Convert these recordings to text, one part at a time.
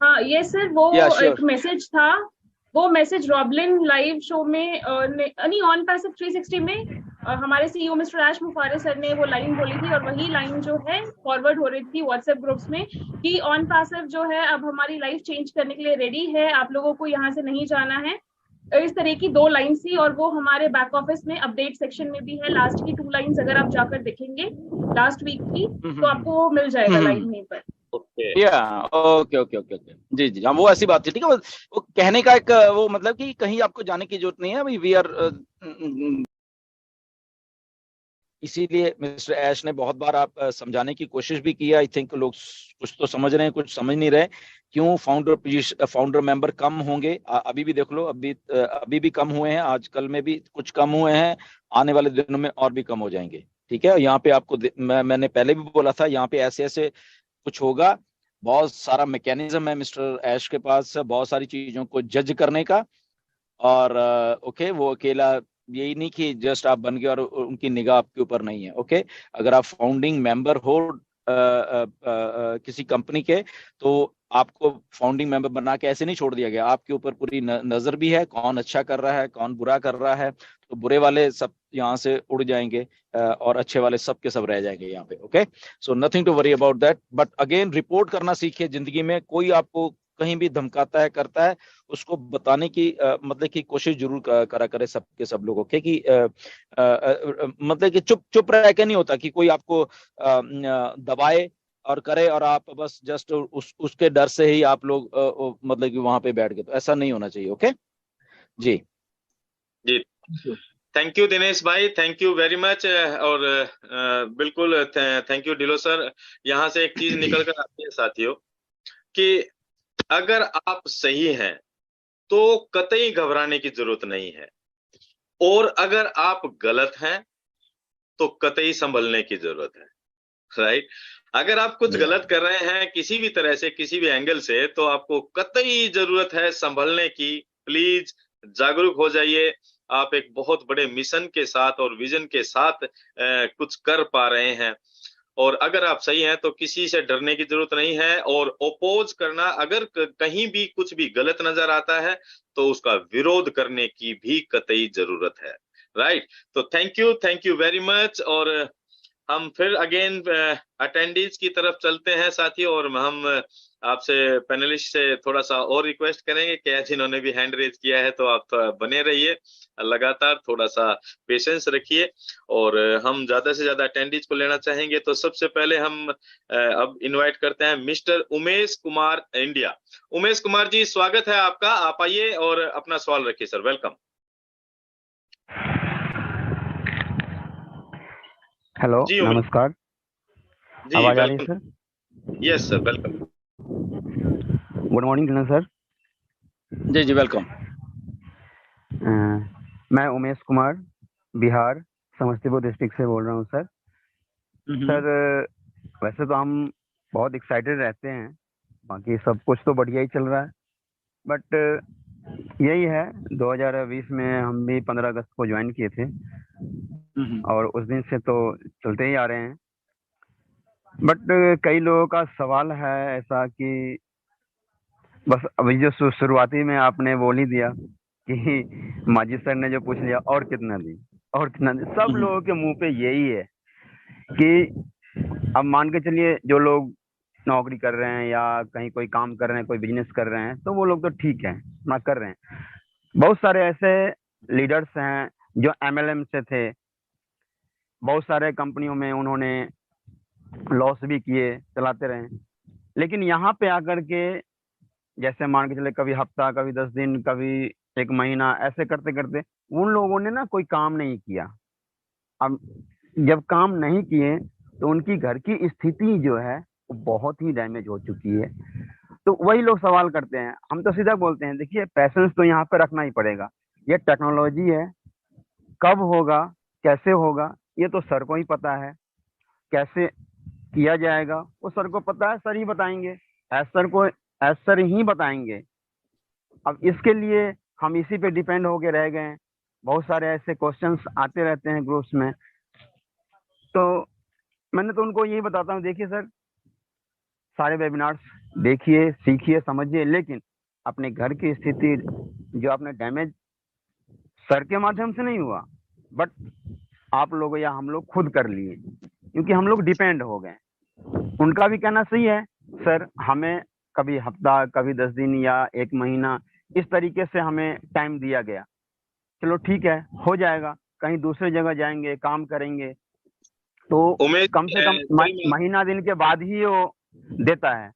हाँ ये सर, वो या एक श्योर। मैसेज था। वो मैसेज रॉबलिन लाइव शो में नहीं, ऑन पैसिव 360 में हमारे सीईओ मिस्टर ऐश मुफारे सर ने वो लाइन बोली थी, और वही लाइन जो है फॉरवर्ड हो रही थी व्हाट्सएप ग्रुप्स में कि ऑन पैसिव जो है अब हमारी लाइफ चेंज करने के लिए रेडी है, आप लोगों को यहाँ से नहीं जाना है। इस तरह की दो लाइन थी, और वो हमारे बैक ऑफिस में अपडेट सेक्शन में भी है। लास्ट की 2 लाइन्स अगर आप जाकर देखेंगे लास्ट वीक की, तो आपको वो मिल जाएगा लाइन वहीं पर। ओके या ओके ओके ओके ओके। जी जी हाँ, वो ऐसी बात थी, ठीक है। वो कहने का एक वो मतलब कि कहीं आपको जाने की जरूरत नहीं है, वी आर। इसीलिए मिस्टर ऐश ने बहुत बार आप समझाने की कोशिश भी की। आई थिंक लोग कुछ तो समझ रहे हैं, कुछ समझ नहीं रहे। क्यों फाउंडर मेंबर कम होंगे? अभी भी देख लो, अभी भी कम हुए हैं, आजकल में भी कुछ कम हुए हैं, आने वाले दिनों में और भी कम हो जाएंगे। ठीक है, यहाँ पे आपको मैंने पहले भी बोला था, यहाँ पे ऐसे ऐसे कुछ होगा। बहुत सारा मैकेनिज्म है मिस्टर ऐश के पास, बहुत सारी चीजों को जज करने का। और ओके, वो अकेला यही नहीं कि जस्ट आप बन गए और उनकी निगाह आपके ऊपर नहीं है। ओके, अगर आप फाउंडिंग मेंबर हो किसी कंपनी के, तो आपको फाउंडिंग मेंबर बना के ऐसे नहीं छोड़ दिया गया। आपके ऊपर पूरी नजर भी है, कौन अच्छा कर रहा है, कौन बुरा कर रहा है। तो बुरे वाले सब यहाँ से उड़ जाएंगे, और अच्छे वाले सब के सब रह जाएंगे यहाँ पे। Okay, so nothing to worry about that, but again report करना सीखिए। जिंदगी में कोई आपको कहीं भी धमकाता है, करता है, उसको बताने की मतलब की कोशिश जरूर करा करे सबके सब लोगों के कि मतलब कि चुप चुप रह के नहीं होता कि कोई आपको दबाए और करे, और आप बस जस्ट उसके डर से ही आप लोग मतलब कि वहां पे बैठ गए। तो ऐसा नहीं होना चाहिए। ओके जी जी। थैंक यू दिनेश भाई, थैंक यू वेरी मच। और बिल्कुल थैंक यू डिलो सर। यहाँ से एक चीज निकल कर आती है साथियों, कि अगर आप सही हैं तो कतई घबराने की जरूरत नहीं है, और अगर आप गलत हैं तो कतई संभलने की जरूरत है। राइट? अगर आप कुछ गलत कर रहे हैं किसी भी तरह से, किसी भी एंगल से, तो आपको कतई जरूरत है संभलने की। प्लीज जागरूक हो जाइए। आप एक बहुत बड़े मिशन के साथ और विजन के साथ कुछ कर पा रहे हैं। और अगर आप सही हैं तो किसी से डरने की जरूरत नहीं है। और ओपोज करना, अगर कहीं भी कुछ भी गलत नजर आता है तो उसका विरोध करने की भी कतई जरूरत है। राइट? तो थैंक यू वेरी मच। और हम फिर अगेन अटेंडीज की तरफ चलते हैं साथियों, और हम आपसे पैनलिस्ट से थोड़ा सा और रिक्वेस्ट करेंगे कि जिन्होंने भी हैंड रेज किया है तो आप थोड़ा बने रहिए, लगातार थोड़ा सा पेशेंस रखिए। और हम ज्यादा से ज्यादा अटेंडीज को लेना चाहेंगे। तो सबसे पहले हम अब इनवाइट करते हैं मिस्टर उमेश कुमार इंडिया। उमेश कुमार जी, स्वागत है आपका। आप आइए और अपना सवाल रखिए sir. Welcome. Hello, ji Umesh नमस्कार। जी, आवाज आ रही है welcome. Sir? Yes sir, welcome. Good morning Dinesh sir. जी जी वेलकम। मैं उमेश कुमार, बिहार समस्तीपुर डिस्ट्रिक्ट से बोल रहा हूँ सर। सर वैसे तो हम बहुत एक्साइटेड रहते हैं, बाकी सब कुछ तो बढ़िया ही चल रहा है। बट यही है, 2020 में हम भी 15 अगस्त को ज्वाइन किए थे, और उस दिन से तो चलते ही आ रहे हैं। बट कई लोगों का सवाल है ऐसा कि बस अभी जो शुरुआती में आपने बोल ही दिया कि माजी सर ने जो पूछ लिया और कितना दी, और कितना दी, सब लोगों के मुंह पे यही है कि अब मान के चलिए जो लोग नौकरी कर रहे हैं या कहीं कोई काम कर रहे हैं, कोई बिजनेस कर रहे हैं, तो वो लोग तो ठीक है अपना कर रहे हैं। बहुत सारे ऐसे लीडर्स हैं जो एमएलएम से थे, बहुत सारे कंपनियों में उन्होंने लॉस भी किए, चलाते रहे। लेकिन यहाँ पे आकर के जैसे मान के चले कभी हफ्ता, कभी 10 दिन, कभी 1 महीना, ऐसे करते करते उन लोगों ने ना कोई काम नहीं किया। अब जब काम नहीं किए तो उनकी घर की स्थिति जो है वो बहुत ही डैमेज हो चुकी है। तो वही लोग सवाल करते हैं, हम तो सीधा बोलते हैं देखिए पैसेंस तो यहाँ पे रखना ही पड़ेगा। ये टेक्नोलॉजी है, कब होगा कैसे होगा ये तो सर को ही पता है, कैसे किया जाएगा वो सर को पता है, सर ही बताएंगे, एज सर ही बताएंगे। अब इसके लिए हम इसी पे डिपेंड होके रह गए हैं। बहुत सारे ऐसे क्वेश्चंस आते रहते हैं ग्रुप्स में, तो मैंने तो उनको यही बताता हूँ, देखिए सर सारे वेबिनार्स देखिए, सीखिए, समझिए, लेकिन अपने घर की स्थिति जो आपने डैमेज सर के माध्यम से नहीं हुआ, बट आप लोग या हम लोग खुद कर लिए, क्योंकि हम लोग डिपेंड हो गए। उनका भी कहना सही है, सर हमें कभी हफ्ता, कभी 10 दिन या 1 महीना इस तरीके से हमें टाइम दिया गया, चलो ठीक है, हो जाएगा, कहीं दूसरी जगह जाएंगे, काम करेंगे, तो उमेश कम से कम महीना दिन के बाद ही वो देता है।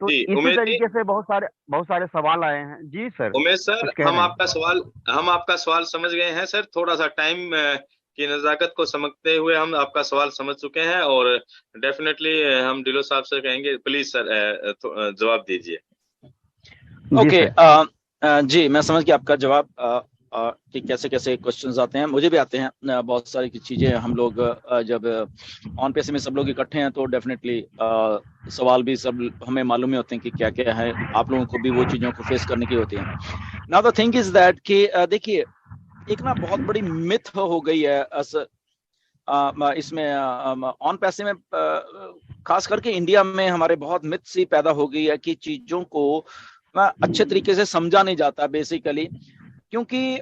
तो जी, इसी उमेश जी, तरीके से बहुत सारे सवाल आए हैं। जी सर। उमेश सर, कुछ कह हम रहे हैं? आपका सवाल समझ गए हैं सर। थोड़ा सा टाइम की नज़ाकत को समझते हुए हम आपका सवाल समझ चुके हैं, और डेफिनेटली हम डिलो साहब से कहेंगे, प्लीज सर जवाब दीजिए। जी ओके, सर। जी मैं समझ गया आपका जवाब कि कैसे कैसे क्वेश्चंस आते हैं। मुझे भी आते हैं बहुत सारी चीजें। हम लोग जब ऑन पैसे में सब लोग इकट्ठे हैं तो डेफिनेटली सवाल भी सब हमें मालूम ही होते हैं कि क्या क्या है। आप लोगों को भी वो चीजों को फेस करने की होती है। Now the thing is that कि देखिए, एक ना बहुत बड़ी मिथ हो गई है इसमें ऑन पैसे में, खास करके इंडिया में हमारे बहुत मिथ सी पैदा हो गई है कि चीजों को अच्छे तरीके से समझा नहीं जाता बेसिकली, क्योंकि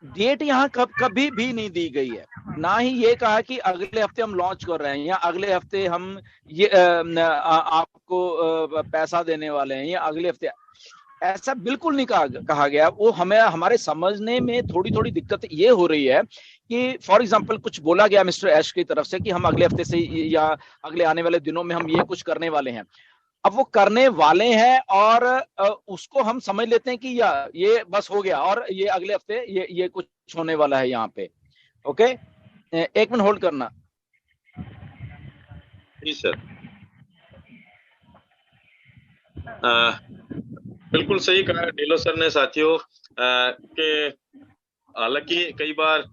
डेट यहाँ कभी भी नहीं दी गई है। ना ही ये कहा कि अगले हफ्ते हम लॉन्च कर रहे हैं या अगले हफ्ते हम ये आपको पैसा देने वाले हैं या अगले हफ्ते, ऐसा बिल्कुल नहीं कहा गया। वो हमें हमारे समझने में थोड़ी थोड़ी दिक्कत ये हो रही है कि फॉर एग्जांपल कुछ बोला गया मिस्टर ऐश की तरफ से कि हम अगले हफ्ते से या अगले आने वाले दिनों में हम ये कुछ करने वाले हैं। अब वो करने वाले हैं और उसको हम समझ लेते हैं कि ये बस हो गया और ये अगले हफ्ते ये कुछ होने वाला है यहाँ पे। ओके, 1 मिनट होल्ड करना। जी सर, बिल्कुल सही कहा डिलो सर ने साथियों, कि हालांकि कई बार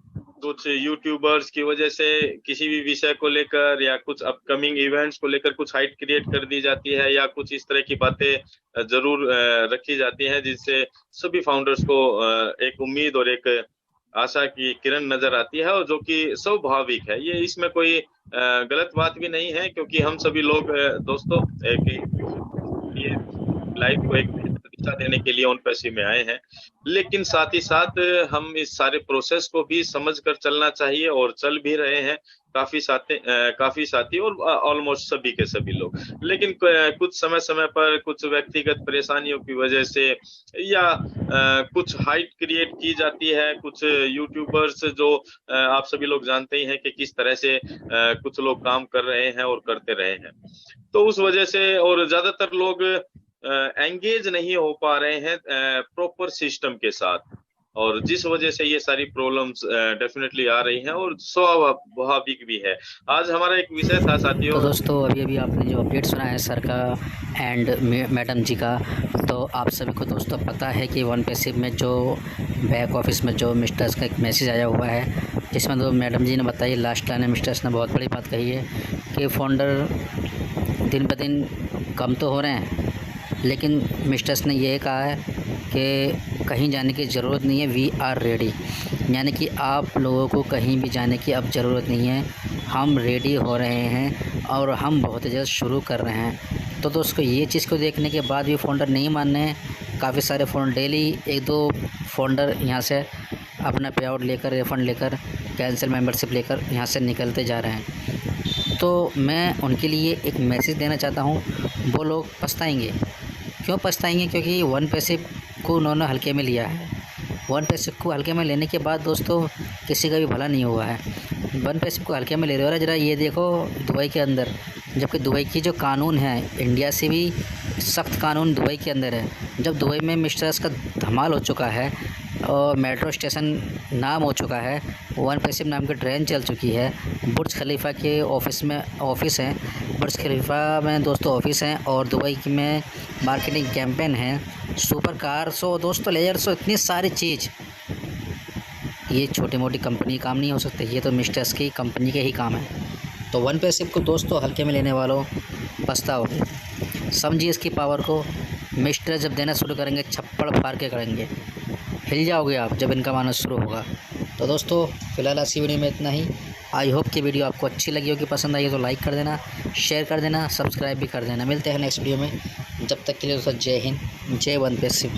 कुछ यूट्यूबर्स की वजह से किसी भी विषय को लेकर या कुछ अपकमिंग इवेंट्स को लेकर कुछ हाइट क्रिएट कर दी जाती है या कुछ इस तरह की बातें जरूर रखी जाती हैं, जिससे सभी फाउंडर्स को एक उम्मीद और एक आशा की किरण नजर आती है, और जो कि स्वाभाविक है। ये इसमें कोई गलत बात भी नहीं है, क्योंकि हम सभी लोग दोस्तों ये लाइफ को एक बेहतर दिशा देने के लिए ऑन पैसे में आए हैं, लेकिन साथ ही साथ हम इस सारे प्रोसेस को भी समझ कर चलना चाहिए, और चल भी रहे हैं काफी साथी और ऑलमोस्ट सभी के सभी लोग। लेकिन कुछ समय पर कुछ व्यक्तिगत परेशानियों की वजह से या कुछ हाइट क्रिएट की जाती है, कुछ यूट्यूबर्स जो आप सभी लोग जानते ही हैं कि किस तरह से कुछ लोग काम कर रहे हैं और करते रहे हैं, तो उस वजह से और ज्यादातर लोग एंगेज नहीं हो पा रहे हैं प्रॉपर सिस्टम के साथ, और जिस वजह से ये सारी प्रॉब्लम्स डेफिनेटली आ रही हैं और स्वाभाविक भी है। आज हमारा एक विषय था साथियों। तो दोस्तों अभी आपने जो अपडेट सुना है सर का एंड मैडम जी का, तो आप सभी को दोस्तों पता है कि वन पैसिव में जो बैक ऑफिस में जो मिस्टर्स का एक मैसेज आया हुआ है, जिसमें तो मैडम जी ने बताई, लास्ट टाइम मिस्टर्स ने बहुत बड़ी बात कही है कि फाउंडर दिन ब दिन कम तो हो रहे हैं, लेकिन मिस्टर्स ने यह कहा है कि कहीं जाने की ज़रूरत नहीं है, वी आर रेडी, यानी कि आप लोगों को कहीं भी जाने की अब ज़रूरत नहीं है, हम रेडी हो रहे हैं और हम बहुत जल्द शुरू कर रहे हैं। तो दोस्तों ये चीज़ को देखने के बाद भी फाउंडर नहीं मान रहे हैं। काफ़ी सारे फाउंडर डेली 1-2 फाउंडर यहाँ से अपना पे आउट लेकर, रिफ़ंड लेकर, कैंसिल मेंबरशिप लेकर यहाँ से निकलते जा रहे हैं। तो मैं उनके लिए एक मैसेज देना चाहता हूँ, वो लोग पछताएंगे। क्यों पछताएंगे? क्योंकि वन पैसिव को उन्होंने हल्के में लिया है। वन पैसिव को हल्के में लेने के बाद दोस्तों किसी का भी भला नहीं हुआ है। वन पैसिव को हल्के में ले रहे हो, जरा ये देखो दुबई के अंदर, जबकि दुबई की जो कानून है इंडिया से भी सख्त कानून दुबई के अंदर है। जब दुबई में मिस्टर्स का धमाल हो चुका है और मेट्रो स्टेशन नाम हो चुका है, वन पैसिव नाम की ट्रेन चल चुकी है, बुर्ज खलीफा के ऑफिस हैं, बुर्ज खलीफा में दोस्तों ऑफिस हैं, और दुबई में मार्केटिंग कैंपेन है, सुपर कार सो दोस्तों लेयर सो, इतनी सारी चीज़। ये छोटी मोटी कंपनी काम नहीं हो सकते, ये तो मिस्टर्स की कंपनी के ही काम है। तो वन पैसिव को दोस्तों हल्के में लेने वालों पछताओगे, समझिए इसकी पावर को। मिस्टर जब देना शुरू करेंगे छप्पड़ फाड़ के करेंगे, हिल जाओगे आप जब इनका मानना शुरू होगा। तो दोस्तों फिलहाल आज की वीडियो में इतना ही। आई होप कि वीडियो आपको अच्छी लगी होगी, पसंद आई हो तो लाइक कर देना, शेयर कर देना, सब्सक्राइब भी कर देना। मिलते हैं नेक्स्ट वीडियो में, जब तक के लिए दोस्तों जय हिंद, जय वन पे सिप।